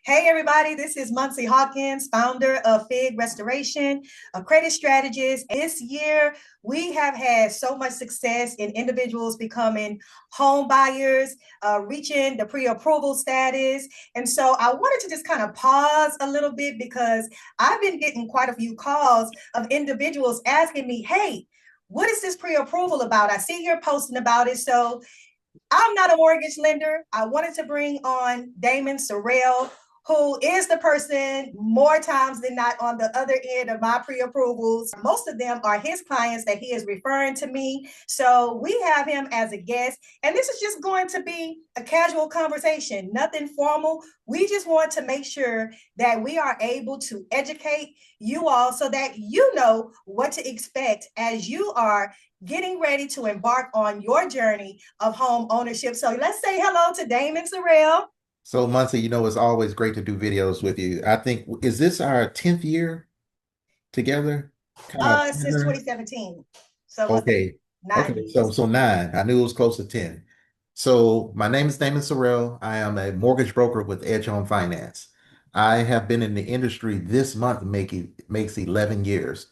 Hey, everybody, this is Moncy Hawkins, founder of Fig Restoration, a credit strategist. This year, we have had so much success in individuals becoming home buyers, reaching the pre-approval status. And so I wanted to just kind of pause a little bit because I've been getting quite a few calls of individuals asking me, hey, what is this pre-approval about? I see you're posting about it. So I'm not a mortgage lender. I wanted to bring on Damon Sorrell, who is the person more times than not on the other end of my pre-approvals. Most of them are his clients that he is referring to me. So we have him as a guest, and this is just going to be a casual conversation, nothing formal. We just want to make sure that we are able to educate you all so that you know what to expect as you are getting ready to embark on your journey of home ownership. So let's say hello to Damon Sorrell. So, Monty, it's always great to do videos with you. I think, is this our 10th year together? Kind of Since partnering? 2017. So what's that? Okay. Okay. 9 years. So nine. I knew it was close to 10. So my name is Damon Sorrell. I am a mortgage broker with Edge Home Finance. I have been in the industry this month makes 11 years.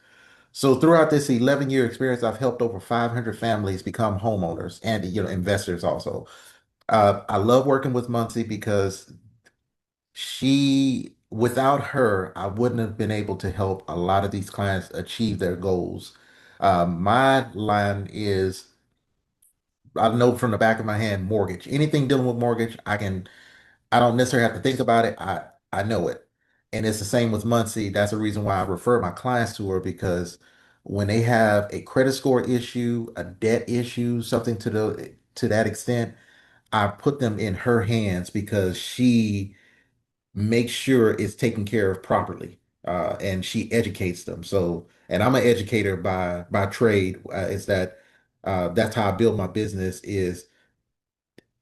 So throughout this 11-year experience, I've helped over 500 families become homeowners and investors also. I love working with Muncie because without her, I wouldn't have been able to help a lot of these clients achieve their goals. My line is, I know from the back of my hand, mortgage. Anything dealing with mortgage, I don't necessarily have to think about it. I know it. And it's the same with Muncie. That's the reason why I refer my clients to her because when they have a credit score issue, a debt issue, something to that extent, I put them in her hands because she make sure it's taken care of properly. And she educates them. So, and I'm an educator by trade. Is that That's how I build my business is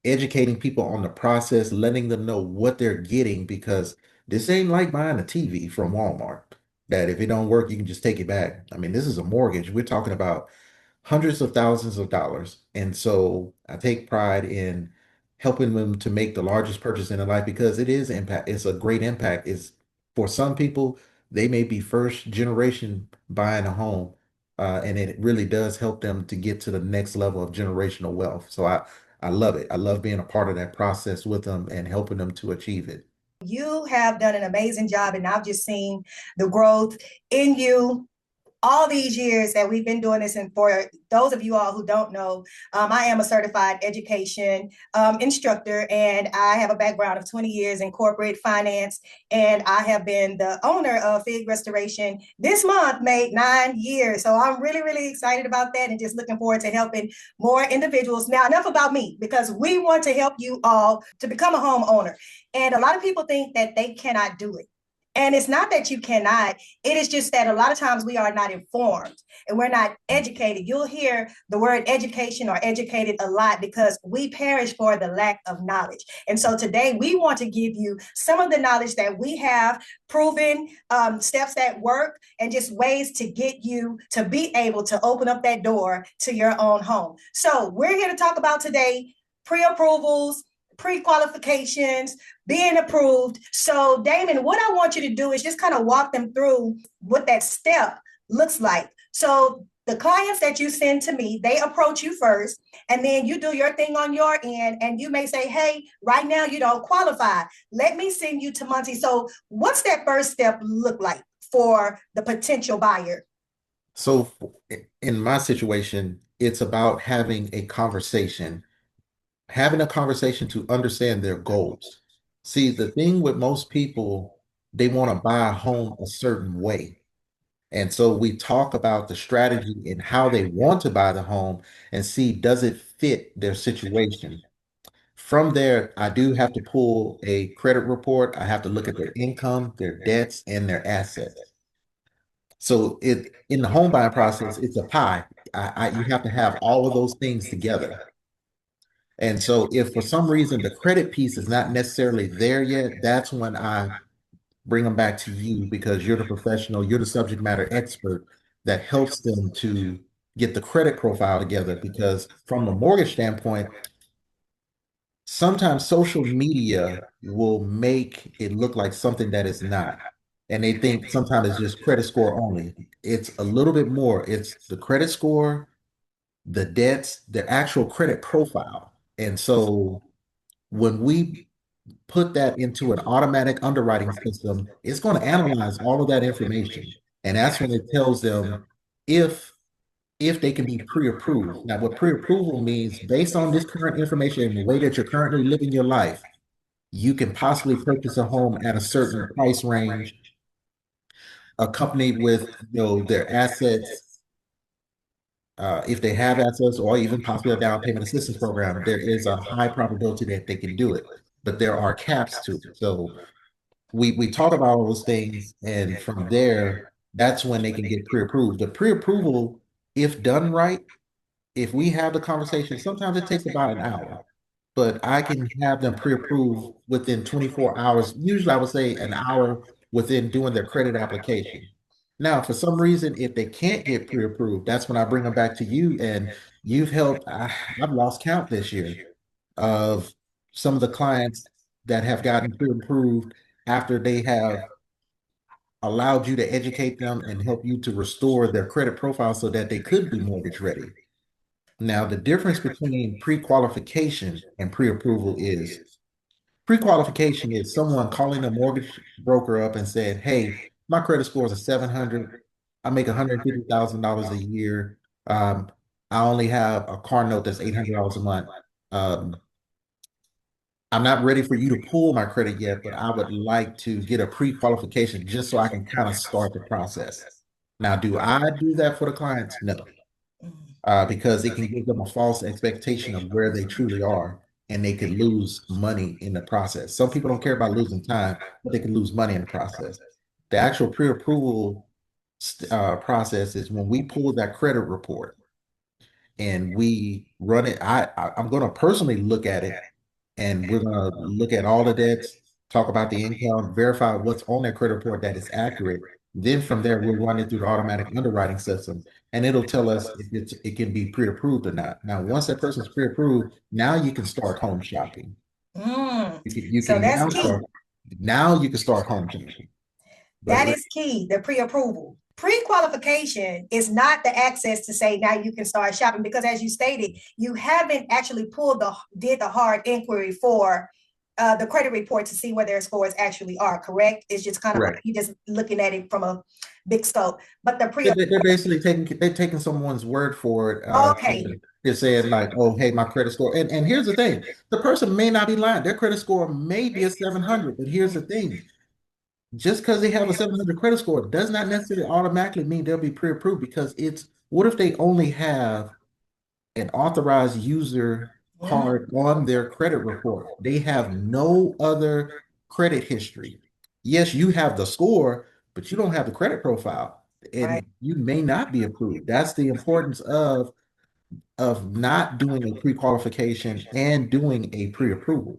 educating people on the process, letting them know what they're getting because this ain't like buying a TV from Walmart that if it don't work, you can just take it back. I mean, this is a mortgage. We're talking about hundreds of thousands of dollars. And so I take pride in helping them to make the largest purchase in their life because it is impact. It's a great impact. It's for some people, they may be first generation buying a home. And it really does help them to get to the next level of generational wealth. So I love it. I love being a part of that process with them and helping them to achieve it. You have done an amazing job, and I've just seen the growth in you all these years that we've been doing this. And for those of you all who don't know, I am a certified education instructor, and I have a background of 20 years in corporate finance. And I have been the owner of Fig Restoration. This month made 9 years. So I'm really, really excited about that and just looking forward to helping more individuals. Now, enough about me, because we want to help you all to become a homeowner. And a lot of people think that they cannot do it. And it's not that you cannot, it is just that a lot of times we are not informed and we're not educated. You'll hear the word education or educated a lot because we perish for the lack of knowledge. And so today we want to give you some of the knowledge that we have proven, steps that work, and just ways to get you to be able to open up that door to your own home. So we're here to talk about today pre-approvals, pre-qualifications, being approved. So, Damon, what I want you to do is just kind of walk them through what that step looks like. So, the clients that you send to me, they approach you first, and then you do your thing on your end, and you may say, hey, right now you don't qualify. Let me send you to Monty. So, what's that first step look like for the potential buyer? So in my situation, it's about having a conversation to understand their goals. See, the thing with most people, they want to buy a home a certain way. And so we talk about the strategy and how they want to buy the home and see does it fit their situation. From there, I do have to pull a credit report. I have to look at their income, their debts, and their assets. So it in the home buying process, it's a pie. You have to have all of those things together. And so if for some reason the credit piece is not necessarily there yet, that's when I bring them back to you because you're the professional, you're the subject matter expert that helps them to get the credit profile together. Because from a mortgage standpoint, sometimes social media will make it look like something that is not. And they think sometimes it's just credit score only. It's a little bit more. It's the credit score, the debts, the actual credit profile. And so when we put that into an automatic underwriting system, it's going to analyze all of that information. And that's when it tells them if if they can be pre-approved. Now, what pre-approval means, based on this current information and the way that you're currently living your life, you can possibly purchase a home at a certain price range, accompanied with their assets, if they have assets, or even possibly a down payment assistance program. There is a high probability that they can do it, but there are caps to it. So we talk about all those things, and from there, that's when they can get pre-approved. The pre-approval, if done right, if we have the conversation, sometimes it takes about an hour, but I can have them pre-approved within 24 hours. Usually, I would say an hour within doing their credit application. Now, for some reason, if they can't get pre-approved, that's when I bring them back to you, and you've helped. I've lost count this year of some of the clients that have gotten pre-approved after they have allowed you to educate them and help you to restore their credit profile so that they could be mortgage ready. Now, the difference between pre-qualification and pre-approval is pre-qualification is someone calling a mortgage broker up and saying, "Hey, my credit score is a 700. I make $150,000 a year. I only have a car note that's $800 a month. Um, I'm not ready for you to pull my credit yet, but I would like to get a pre-qualification just so I can kind of start the process." Now, do I do that for the clients? No, because it can give them a false expectation of where they truly are, and they could lose money in the process. Some people don't care about losing time, but they can lose money in the process. The actual pre-approval process is when we pull that credit report and we run it. I'm going to personally look at it, and we're going to look at all the debts, talk about the income, verify what's on that credit report that is accurate. Then from there, we'll run it through the automatic underwriting system, and it'll tell us if it can be pre-approved or not. Now, once that person's pre-approved, now you can start home shopping. Mm. You So can that's now key. start home shopping. But That is key, the pre-approval. Pre-qualification is not the access to say now you can start shopping, because as you stated, you haven't actually did the hard inquiry for the credit report to see where their scores actually are, correct? It's just kind of like correct. you just looking at it from a big scope. But the pre They're basically taking someone's word for it. okay, They're saying like, "Oh, hey, my credit score." And here's the thing: the person may not be lying. Their credit score may be a 700, but here's the thing: just because they have a 700 credit score does not necessarily automatically mean they'll be pre-approved, because it's what if they only have an authorized user mm, card on their credit report? They have no other credit history. Yes, you have the score, but you don't have the credit profile, right. and you may not be approved. That's the importance of not doing a pre-qualification and doing a pre-approval.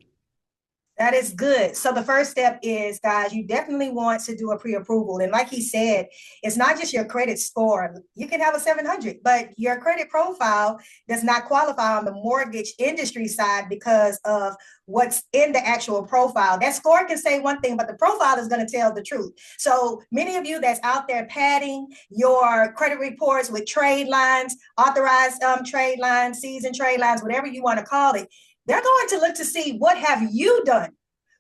That is good. So the first step is, guys, you definitely want to do a pre-approval. And like he said, it's not just your credit score. You can have a 700, but your credit profile does not qualify on the mortgage industry side because of what's in the actual profile. That score can say one thing, but the profile is going to tell the truth. So many of you that's out there padding your credit reports with trade lines, authorized trade lines, seasoned trade lines, whatever you want to call it, they're going to look to see what have you done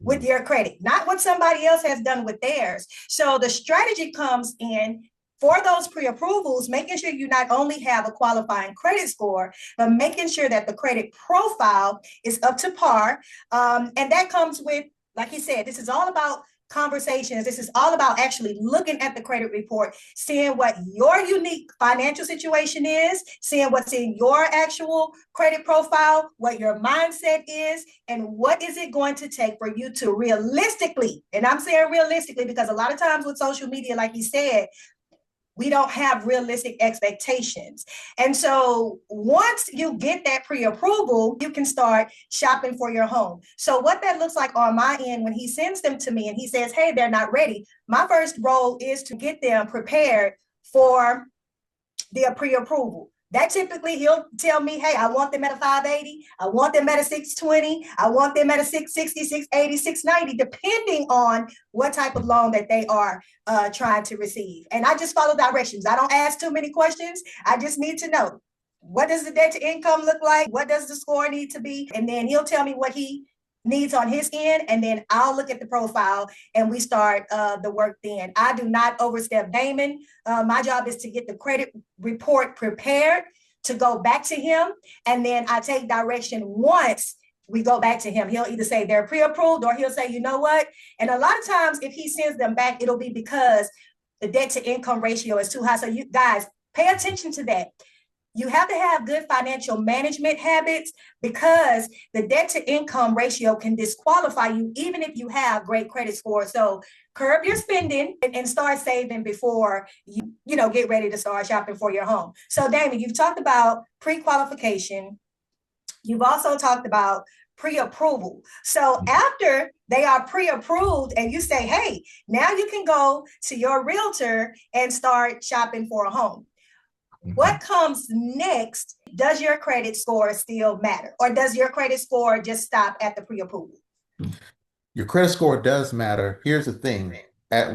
with your credit, not what somebody else has done with theirs. So the strategy comes in for those pre-approvals, making sure you not only have a qualifying credit score, but making sure that the credit profile is up to par. And that comes with, like he said, this is all about conversations. This is all about actually looking at the credit report, seeing what your unique financial situation is, seeing what's in your actual credit profile, what your mindset is, and what is it going to take for you to realistically, and I'm saying realistically because a lot of times with social media, like you said, we don't have realistic expectations. And so once you get that pre-approval, you can start shopping for your home. So what that looks like on my end, when he sends them to me and he says, hey, they're not ready, my first role is to get them prepared for their pre-approval. That typically he'll tell me, hey, I want them at a 580. I want them at a 620. I want them at a 660, 680, 690, depending on what type of loan that they are trying to receive. And I just follow directions. I don't ask too many questions. I just need to know, what does the debt to income look like? What does the score need to be? And then he'll tell me what he needs on his end, and then I'll look at the profile and we start the work then. I do not overstep Damon. My job is to get the credit report prepared to go back to him, and then I take direction once we go back to him. He'll either say they're pre-approved, or he'll say, you know what? And a lot of times if he sends them back, it'll be because the debt to income ratio is too high. So you guys pay attention to that. You have to have good financial management habits, because the debt to income ratio can disqualify you even if you have great credit score. So curb your spending and start saving before you get ready to start shopping for your home. So Damon, you've talked about pre-qualification. You've also talked about pre-approval. So after they are pre-approved and you say, hey, now you can go to your realtor and start shopping for a home. What comes next? Does your credit score still matter, or does your credit score just stop at the pre-approval? Your credit score does matter. Here's the thing.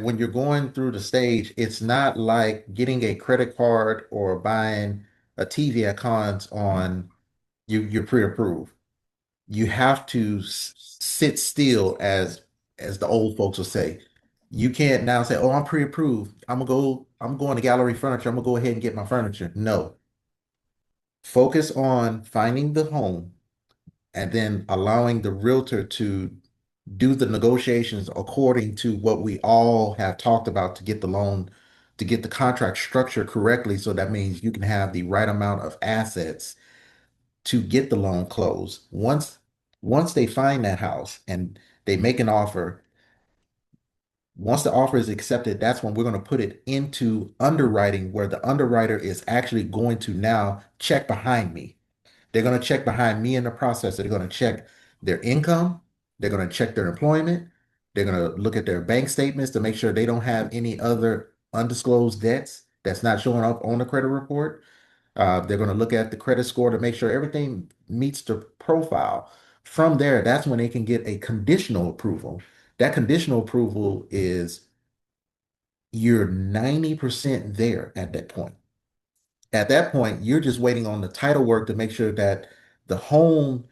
When you're going through the stage, it's not like getting a credit card or buying a TV at cons on you're pre-approved. You have to sit still, as the old folks will say. You can't now say, "Oh, I'm pre-approved. I'm going to Gallery Furniture. I'm gonna go ahead and get my furniture." No. Focus on finding the home and then allowing the realtor to do the negotiations according to what we all have talked about to get the loan, to get the contract structured correctly. So that means you can have the right amount of assets to get the loan closed. Once they find that house and they make an offer, once the offer is accepted, that's when we're going to put it into underwriting, where the underwriter is actually going to now check behind me. They're going to check behind me in the process. They're going to check their income. They're going to check their employment. They're going to look at their bank statements to make sure they don't have any other undisclosed debts that's not showing up on the credit report. They're going to look at the credit score to make sure everything meets the profile. From there, that's when they can get a conditional approval. That conditional approval is you're 90% there at that point. At that point, you're just waiting on the title work to make sure that the home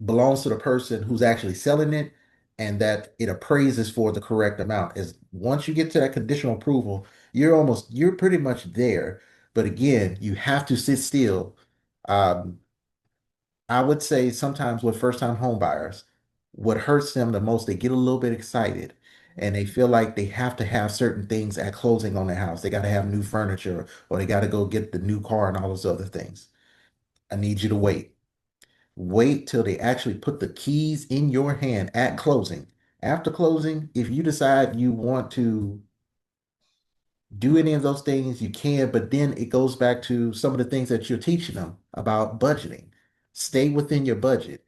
belongs to the person who's actually selling it and that it appraises for the correct amount. Is once you get to that conditional approval, you're pretty much there. But again, you have to sit still. Um, I would say sometimes with first-time home buyers, what hurts them the most, they get a little bit excited and they feel like they have to have certain things at closing on their house. They got to have new furniture, or they got to go get the new car and all those other things. I need you to wait. Wait till they actually put the keys in your hand at closing. After closing, if you decide you want to do any of those things, you can, but then it goes back to some of the things that you're teaching them about budgeting. Stay within your budget.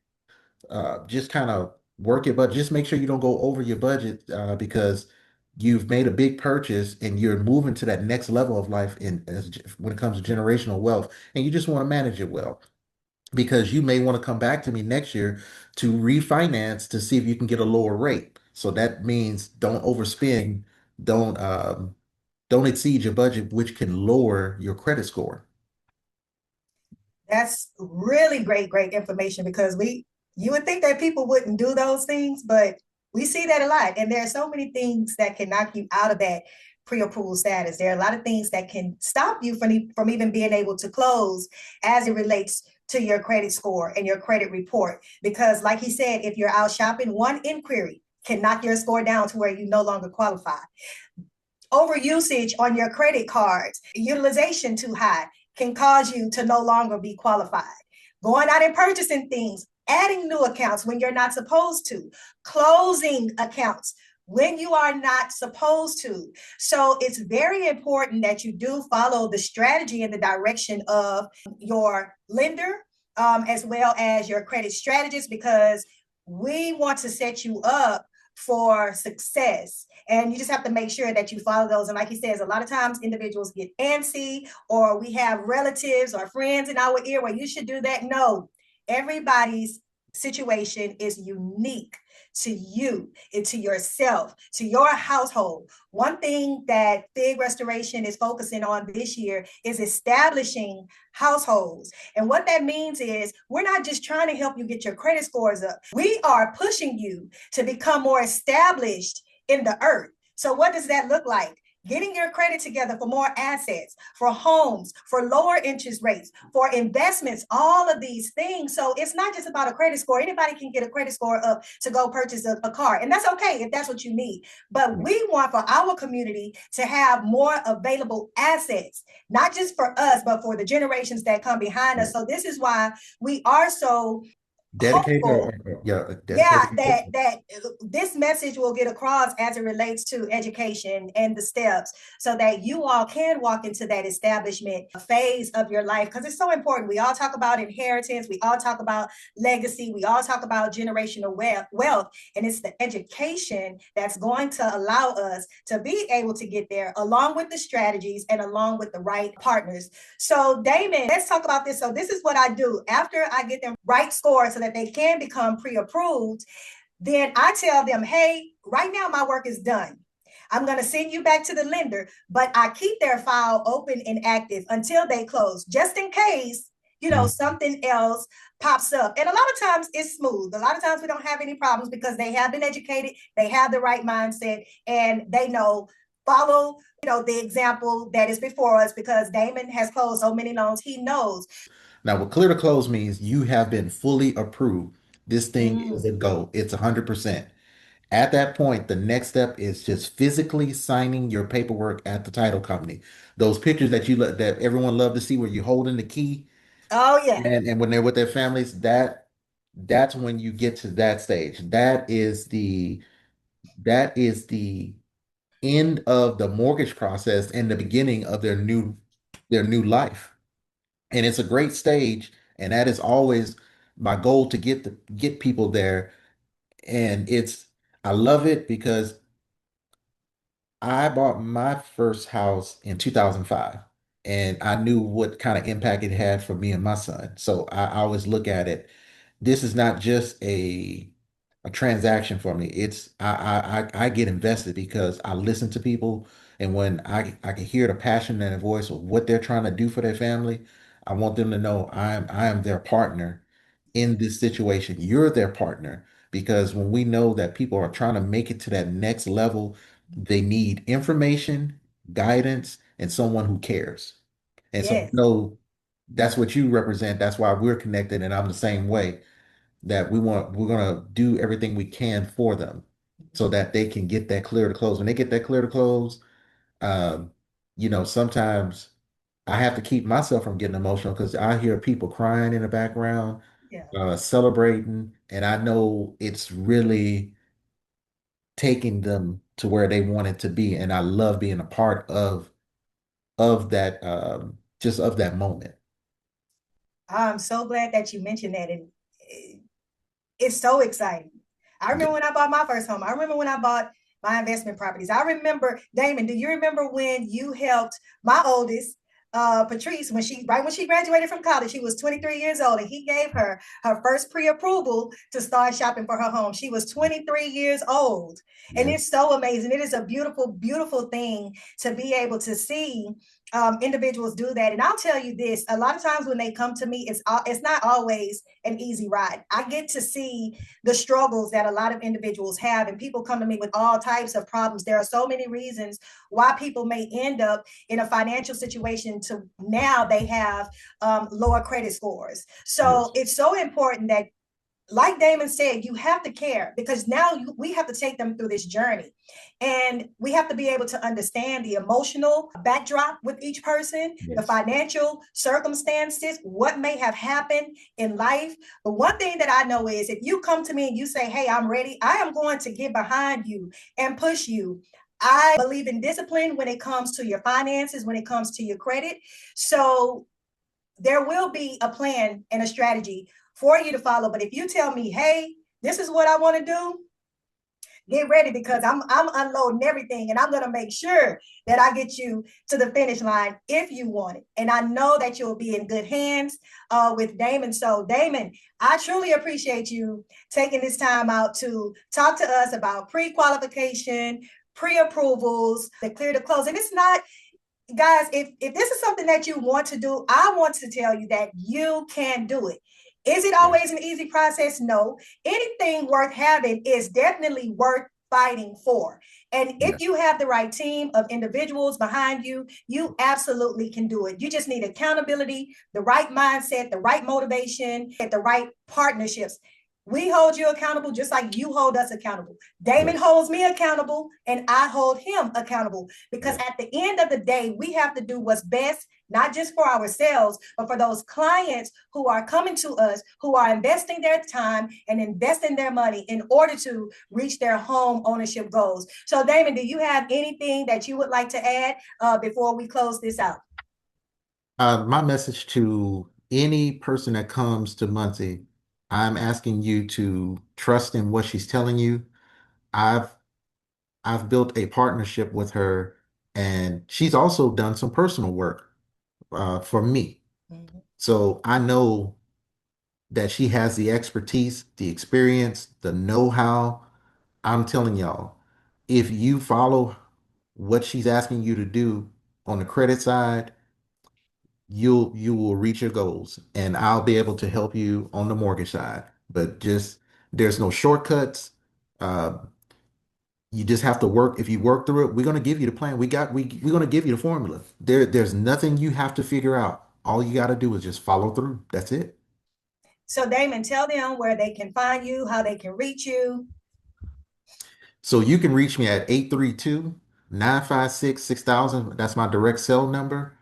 Just kind of work your budget. Just make sure you don't go over your budget, because you've made a big purchase and you're moving to that next level of life when it comes to generational wealth, and you just want to manage it well, because you may want to come back to me next year to refinance to see if you can get a lower rate. So that means don't overspend, don't don't exceed your budget, which can lower your credit score. That's really great information, because you would think that people wouldn't do those things, but we see that a lot. And there are so many things that can knock you out of that pre-approval status. There are a lot of things that can stop you from even being able to close as it relates to your credit score and your credit report. Because like he said, if you're out shopping, one inquiry can knock your score down to where you no longer qualify. Overusage on your credit cards, utilization too high, can cause you to no longer be qualified. Going out and purchasing things, adding new accounts when you're not supposed to, closing accounts when you are not supposed to. So it's very important that you do follow the strategy and the direction of your lender, as well as your credit strategist, because we want to set you up for success. And you just have to make sure that you follow those. And like he says, a lot of times individuals get antsy, or we have relatives or friends in our ear where you should do that. No, everybody's situation is unique to you and to yourself, to your household. One thing that Fig Restoration is focusing on this year is establishing households. And what that means is we're not just trying to help you get your credit scores up. We are pushing you to become more established in the earth. So what does that look like? Getting your credit together for more assets, for homes, for lower interest rates, for investments, all of these things. So it's not just about a credit score. Anybody can get a credit score up to go purchase a car. And that's okay if that's what you need. But we want for our community to have more available assets, not just for us, but for the generations that come behind us. So this is why we are so Dedicated, hopeful, dedicated. that this message will get across as it relates to education and the steps, so that you all can walk into that establishment phase of your life, because it's so important. We all talk about inheritance, we all talk about legacy, we all talk about generational wealth, and it's the education that's going to allow us to be able to get there, along with the strategies and along with the right partners. So Damon, let's talk about this. So this is what I do after I get them right scores so that they can become pre-approved. Then I tell them, hey, right now my work is done. I'm going to send you back to the lender, but I keep their file open and active until they close, just in case, something else pops up. And a lot of times it's smooth. A lot of times we don't have any problems because they have been educated, they have the right mindset, and they know, follow, the example that is before us, because Damon has closed so many loans. He knows. Now, what clear to close means you have been fully approved. This thing is a go. It's 100%. At that point, the next step is just physically signing your paperwork at the title company. Those pictures that everyone loved to see where you're holding the key, Oh yeah. and when they're with their families, that's when you get to that stage. That is the end of the mortgage process and the beginning of their new life. And it's a great stage, and that is always my goal to get people there. And I love it because I bought my first house in 2005, and I knew what kind of impact it had for me and my son. So I always look at it. This is not just a transaction for me. It's I get invested because I listen to people, and when I can hear the passion in their voice of what they're trying to do for their family, I want them to know I am their partner in this situation. You're their partner, because when we know that people are trying to make it to that next level, they need information, guidance, and someone who cares. And so, Yes. no, that's what you represent. That's why we're connected, and I'm the same way. That we're gonna do everything we can for them so that they can get that clear to close. When they get that clear to close, um, sometimes I have to keep myself from getting emotional because I hear people crying in the background, Yeah. celebrating, and I know it's really taking them to where they want it to be. And I love being a part of that, just of that moment. I'm so glad that you mentioned that. And it's so exciting. I remember when I bought my first home. I remember when I bought my investment properties. I remember, Damon, do you remember when you helped my oldest, Patrice, when she graduated from college? She was 23 years old, and he gave her her first pre-approval to start shopping for her home. She was 23 years old. And Yeah. it's so amazing. It is a beautiful, beautiful thing to be able to see individuals do that. And I'll tell you this, a lot of times when they come to me, it's not always an easy ride. I get to see the struggles that a lot of individuals have, and people come to me with all types of problems. There are so many reasons why people may end up in a financial situation to now they have lower credit scores. So Yes. it's so important that, like Damon said, you have to care, because now we have to take them through this journey, and we have to be able to understand the emotional backdrop with each person, the Yes. financial circumstances, what may have happened in life. But one thing that I know is if you come to me and you say, hey, I'm ready, I am going to get behind you and push you. I believe in discipline when it comes to your finances, when it comes to your credit. So there will be a plan and a strategy for you to follow. But if you tell me, hey, this is what I want to do, get ready because I'm unloading everything and I'm going to make sure that I get you to the finish line if you want it. And I know that you'll be in good hands with Damon. So Damon, I truly appreciate you taking this time out to talk to us about pre-qualification, pre-approvals, the clear to close. And it's not, guys, if this is something that you want to do, I want to tell you that you can do it. Is it always an easy process? No. Anything worth having is definitely worth fighting for. And if you have the right team of individuals behind you, you absolutely can do it. You just need accountability, the right mindset, the right motivation, and the right partnerships. We hold you accountable just like you hold us accountable. Damon holds me accountable and I hold him accountable because at the end of the day, we have to do what's best, not just for ourselves, but for those clients who are coming to us, who are investing their time and investing their money in order to reach their home ownership goals. So Damon, do you have anything that you would like to add before we close this out? My message to any person that comes to Monty, I'm asking you to trust in what she's telling you. I've I've built a partnership with her, and she's also done some personal work for me. Mhm. So I know that she has the expertise, the experience, the know-how. I'm telling y'all, if you follow what she's asking you to do on the credit side, you will reach your goals, and I'll be able to help you on the mortgage side. But just there's no shortcuts. Uh, you just have to work. If you work through it, we're gonna give you the plan. We're gonna give you the formula. There's nothing you have to figure out. All you got to do is just follow through. That's it. So Damon, tell them where they can find you, how they can reach you. So you can reach me at 832-956-6000. That's my direct cell number.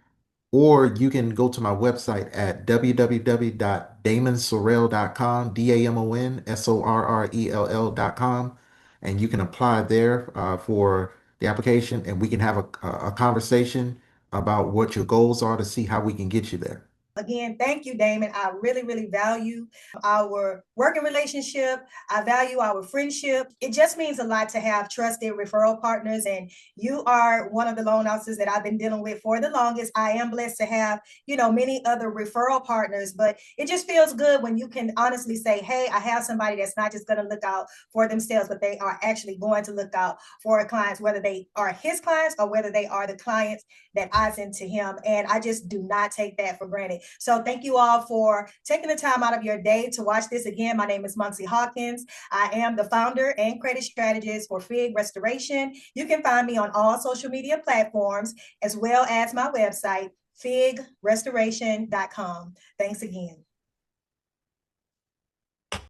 Or you can go to my website at www.damonsorrell.com, DAMONSORRELL.com, and you can apply there for the application, and we can have a conversation about what your goals are to see how we can get you there. Again, thank you, Damon. I really, really value our working relationship. I value our friendship. It just means a lot to have trusted referral partners. And you are one of the loan officers that I've been dealing with for the longest. I am blessed to have, many other referral partners, but it just feels good when you can honestly say, hey, I have somebody that's not just going to look out for themselves, but they are actually going to look out for our clients, whether they are his clients or whether they are the clients that I send to him. And I just do not take that for granted. So thank you all for taking the time out of your day to watch this. Again, my name is Moncy Hawkins. I am the founder and credit strategist for FIG Restoration. You can find me on all social media platforms, as well as my website, figrestoration.com. Thanks again.